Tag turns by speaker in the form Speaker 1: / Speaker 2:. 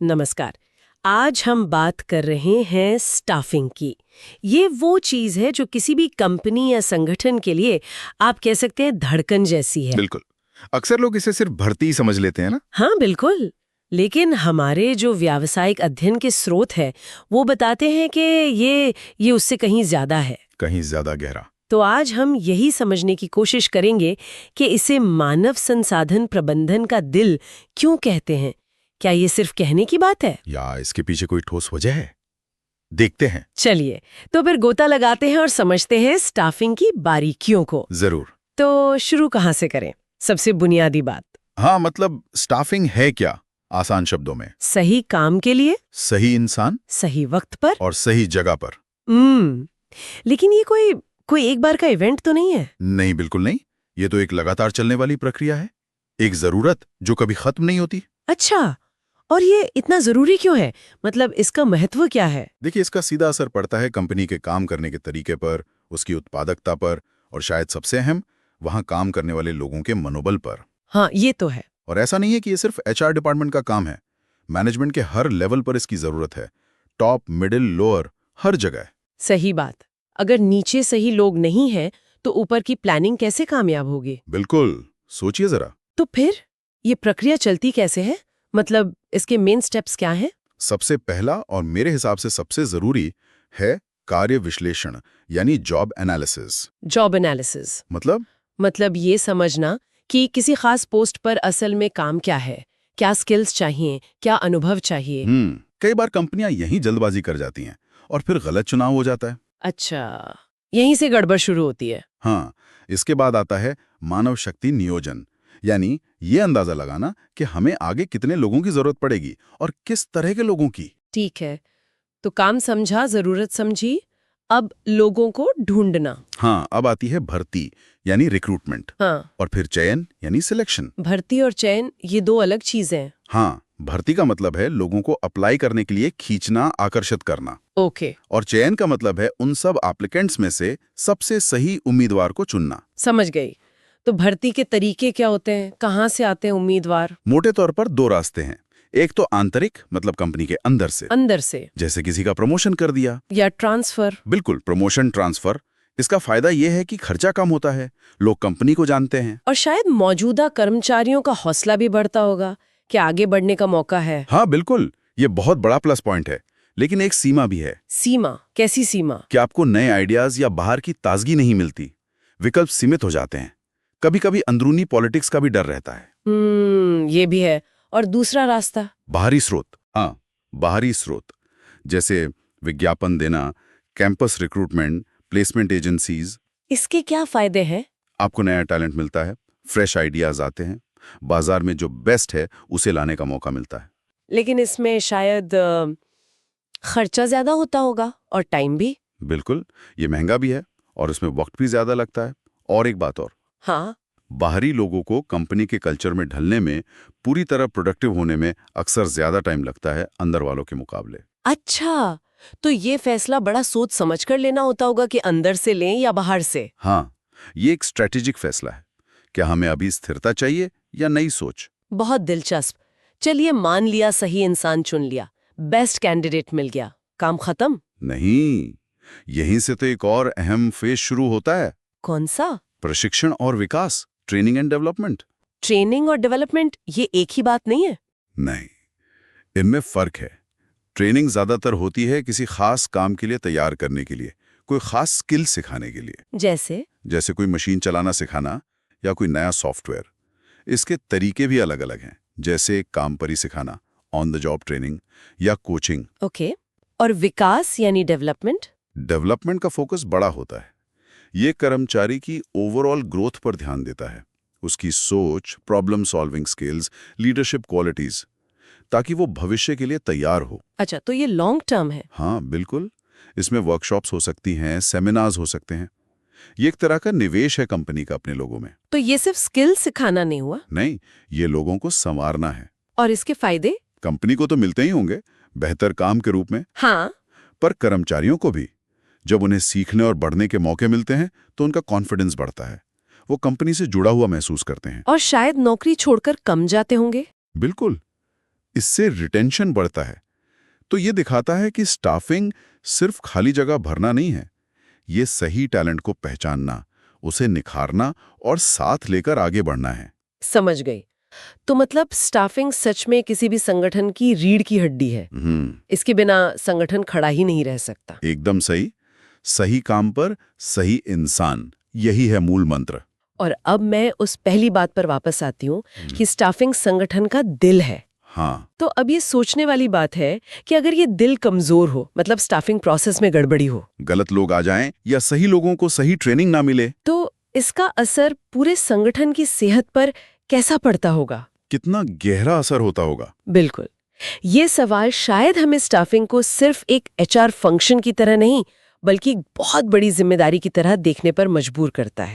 Speaker 1: नमस्कार। आज हम बात कर रहे हैं स्टाफिंग की। ये वो चीज़ है जो किसी भी कंपनी या संगठन के लिए आप कह सकते हैं धड़कन जैसी है।
Speaker 2: बिल्कुल। अक्सर लोग इसे सिर्फ भर्ती ही समझ लेते हैं ना।
Speaker 1: हाँ बिल्कुल। लेकिन हमारे जो व्यावसायिक अध्ययन के स्रोत है वो बताते हैं कि ये उससे कहीं ज़्यादा है।
Speaker 2: कहीं ज्यादा गहरा।
Speaker 1: तो आज हम यही समझने की कोशिश करेंगे कि इसे मानव संसाधन प्रबंधन का दिल क्यों कहते हैं। क्या ये सिर्फ कहने की बात है?
Speaker 2: या इसके पीछे कोई ठोस वजह है? देखते हैं।
Speaker 1: चलिए तो फिर गोता लगाते हैं और समझते हैं स्टाफिंग की बारीकियों को।
Speaker 2: जरूर।
Speaker 1: तो शुरू कहाँ से करें? सबसे बुनियादी बात,
Speaker 2: हाँ, मतलब स्टाफिंग है क्या? आसान शब्दों में,
Speaker 1: सही काम के लिए
Speaker 2: सही इंसान
Speaker 1: सही वक्त पर।
Speaker 2: और सही जगह पर।
Speaker 1: लेकिन ये कोई एक बार का इवेंट तो नहीं है।
Speaker 2: नहीं, बिल्कुल नहीं। ये तो एक लगातार चलने वाली प्रक्रिया है। एक जरूरत जो कभी खत्म नहीं होती।
Speaker 1: अच्छा, और ये इतना जरूरी क्यों है? मतलब इसका महत्व क्या है?
Speaker 2: देखिए, इसका सीधा असर पड़ता है कंपनी के काम करने के तरीके पर, उसकी उत्पादकता पर, और शायद सबसे अहम, वहां काम करने वाले लोगों के मनोबल पर।
Speaker 1: हाँ ये तो है।
Speaker 2: और ऐसा नहीं है कि ये सिर्फ एचआर डिपार्टमेंट का काम है। मैनेजमेंट के हर लेवल पर इसकी जरूरत है। टॉप, मिडिल, लोअर, हर जगह।
Speaker 1: सही बात। अगर नीचे सही लोग नहीं हैं तो ऊपर की प्लानिंग कैसे कामयाब होगी?
Speaker 2: बिल्कुल। सोचिए जरा।
Speaker 1: तो फिर ये प्रक्रिया चलती कैसे है? मतलब इसके मेन स्टेप्स क्या हैं?
Speaker 2: सबसे पहला और मेरे हिसाब से सबसे जरूरी है कार्य विश्लेषण, यानी जॉब एनालिसिस।
Speaker 1: जॉब एनालिसिस मतलब ये समझना कि किसी खास पोस्ट पर असल में काम क्या है, क्या स्किल्स चाहिए, क्या अनुभव चाहिए।
Speaker 2: कई बार कंपनियां यहीं जल्दबाजी कर जाती हैं और फिर गलत चुनाव हो जाता है।
Speaker 1: अच्छा, यहीं से गड़बड़ शुरू होती है।
Speaker 2: हाँ, इसके बाद आता है मानव शक्ति नियोजन, यानी ये अंदाजा लगाना कि हमें आगे कितने लोगों की जरूरत पड़ेगी और किस तरह के लोगों की।
Speaker 1: ठीक है, तो काम समझा, जरूरत समझी, अब लोगों को ढूंढना।
Speaker 2: हाँ, अब आती है भर्ती, यानी रिक्रूटमेंट।
Speaker 1: हाँ,
Speaker 2: और फिर चयन, यानी सिलेक्शन।
Speaker 1: भर्ती और चयन ये दो अलग चीजें हैं।
Speaker 2: हाँ, भर्ती का मतलब है लोगों को अप्लाई करने के लिए खींचना, आकर्षित करना।
Speaker 1: ओके,
Speaker 2: और चयन का मतलब है उन सब एप्लीकेंट्स में से सबसे सही उम्मीदवार को चुनना।
Speaker 1: समझ गई। तो भर्ती के तरीके क्या होते हैं? कहाँ से आते हैं उम्मीदवार?
Speaker 2: मोटे तौर पर दो रास्ते हैं। एक तो आंतरिक, मतलब कंपनी के अंदर से, जैसे किसी का प्रमोशन कर दिया।
Speaker 1: या ट्रांसफर।
Speaker 2: बिल्कुल, प्रमोशन, ट्रांसफर। इसका फायदा यह है कि खर्चा कम होता है, लोग कंपनी को जानते हैं।
Speaker 1: और शायद मौजूदा कर्मचारियों का हौसला भी बढ़ता होगा कि आगे बढ़ने का मौका है।
Speaker 2: हाँ बिल्कुल, ये बहुत बड़ा प्लस पॉइंट है। लेकिन एक सीमा भी है।
Speaker 1: सीमा? कैसी सीमा?
Speaker 2: कि आपको नए आइडियाज या बाहर की ताजगी नहीं मिलती, विकल्प सीमित हो जाते हैं। कभी कभी अंदरूनी पॉलिटिक्स का भी डर रहता है।
Speaker 1: ये भी है। और दूसरा रास्ता?
Speaker 2: बाहरी स्रोत। हाँ, बाहरी स्रोत, जैसे विज्ञापन देना, कैंपस रिक्रूटमेंट, प्लेसमेंट एजेंसीज।
Speaker 1: इसके क्या फायदे हैं?
Speaker 2: आपको नया टैलेंट मिलता है, फ्रेश आइडियाज आते हैं, बाजार में जो बेस्ट है उसे लाने का मौका मिलता है।
Speaker 1: लेकिन इसमें शायद खर्चा ज्यादा होता होगा और टाइम भी।
Speaker 2: बिल्कुल, ये महंगा भी है और उसमें वक्त भी ज्यादा लगता है। और एक बात और,
Speaker 1: हाँ,
Speaker 2: बाहरी लोगों को कंपनी के कल्चर में ढलने में, पूरी तरह प्रोडक्टिव होने में अक्सर ज्यादा टाइम लगता है अंदर वालों के मुकाबले।
Speaker 1: अच्छा, तो ये फैसला बड़ा सोच समझ कर लेना होता होगा कि अंदर से लें या बाहर से।
Speaker 2: हाँ, ये एक स्ट्रेटेजिक फैसला है। क्या हमें अभी स्थिरता चाहिए या नई सोच?
Speaker 1: बहुत दिलचस्प। चलिए मान लिया सही इंसान चुन लिया, बेस्ट कैंडिडेट मिल गया, काम खत्म?
Speaker 2: नहीं, यहीं से तो एक और अहम फेज शुरू होता है।
Speaker 1: कौन सा?
Speaker 2: प्रशिक्षण और विकास, ट्रेनिंग एंड डेवलपमेंट।
Speaker 1: ट्रेनिंग और डेवलपमेंट ये एक ही बात नहीं है?
Speaker 2: नहीं, इनमें फर्क है। ट्रेनिंग ज्यादातर होती है किसी खास काम के लिए तैयार करने के लिए, कोई खास स्किल सिखाने के लिए।
Speaker 1: जैसे
Speaker 2: कोई मशीन चलाना सिखाना या कोई नया सॉफ्टवेयर। इसके तरीके भी अलग अलग हैं, जैसे काम पर ही सिखाना, ऑन द जॉब ट्रेनिंग, या कोचिंग।
Speaker 1: ओके। और विकास यानी डेवलपमेंट?
Speaker 2: डेवलपमेंट का फोकस बड़ा होता है। ये कर्मचारी की ओवरऑल ग्रोथ पर ध्यान देता है, उसकी सोच, problem solving skills, leadership qualities, ताकि वो भविष्य के लिए तैयार हो।
Speaker 1: अच्छा, तो ये लॉन्ग टर्म है?
Speaker 2: हाँ बिल्कुल, इसमें वर्कशॉप्स हो सकती हैं, सेमिनार्स हो सकते हैं। ये एक तरह का निवेश है कंपनी का अपने लोगों में।
Speaker 1: तो ये सिर्फ स्किल सिखाना नहीं हुआ?
Speaker 2: नहीं, ये लोगों को संवारना है।
Speaker 1: और इसके फायदे?
Speaker 2: कंपनी को तो मिलते ही होंगे बेहतर काम के रूप में,
Speaker 1: हाँ।
Speaker 2: पर कर्मचारियों को भी। जब उन्हें सीखने और बढ़ने के मौके मिलते हैं तो उनका कॉन्फिडेंस बढ़ता है, वो कंपनी से जुड़ा हुआ महसूस करते हैं।
Speaker 1: और शायद नौकरी छोड़कर कम जाते होंगे?
Speaker 2: बिल्कुल, इससे रिटेंशन बढ़ता है। तो ये दिखाता है कि स्टाफिंग सिर्फ खाली जगह भरना नहीं है, ये सही टैलेंट को पहचानना, उसे निखारना और साथ लेकर आगे बढ़ना है।
Speaker 1: समझ गई। तो मतलब स्टाफिंग सच में किसी भी संगठन की रीढ़ की हड्डी है। इसके बिना संगठन खड़ा ही नहीं रह सकता।
Speaker 2: एकदम सही। सही काम पर सही इंसान, यही है मूल मंत्र।
Speaker 1: और अब मैं उस पहली बात पर वापस आती हूँ कि स्टाफिंग संगठन का दिल है।
Speaker 2: हाँ,
Speaker 1: तो अब ये सोचने वाली बात है कि अगर ये दिल कमजोर हो, मतलब स्टाफिंग प्रोसेस में गड़बड़ी हो,
Speaker 2: गलत लोग आ जाएं या सही लोगों को सही ट्रेनिंग ना मिले,
Speaker 1: तो इसका असर पूरे संगठन की सेहत पर कैसा पड़ता होगा?
Speaker 2: कितना गहरा असर होता होगा।
Speaker 1: बिल्कुल। ये सवाल शायद हमें स्टाफिंग को सिर्फ एक एचआर फंक्शन की तरह नहीं, बल्कि बहुत बड़ी जिम्मेदारी की तरह देखने पर मजबूर करता है।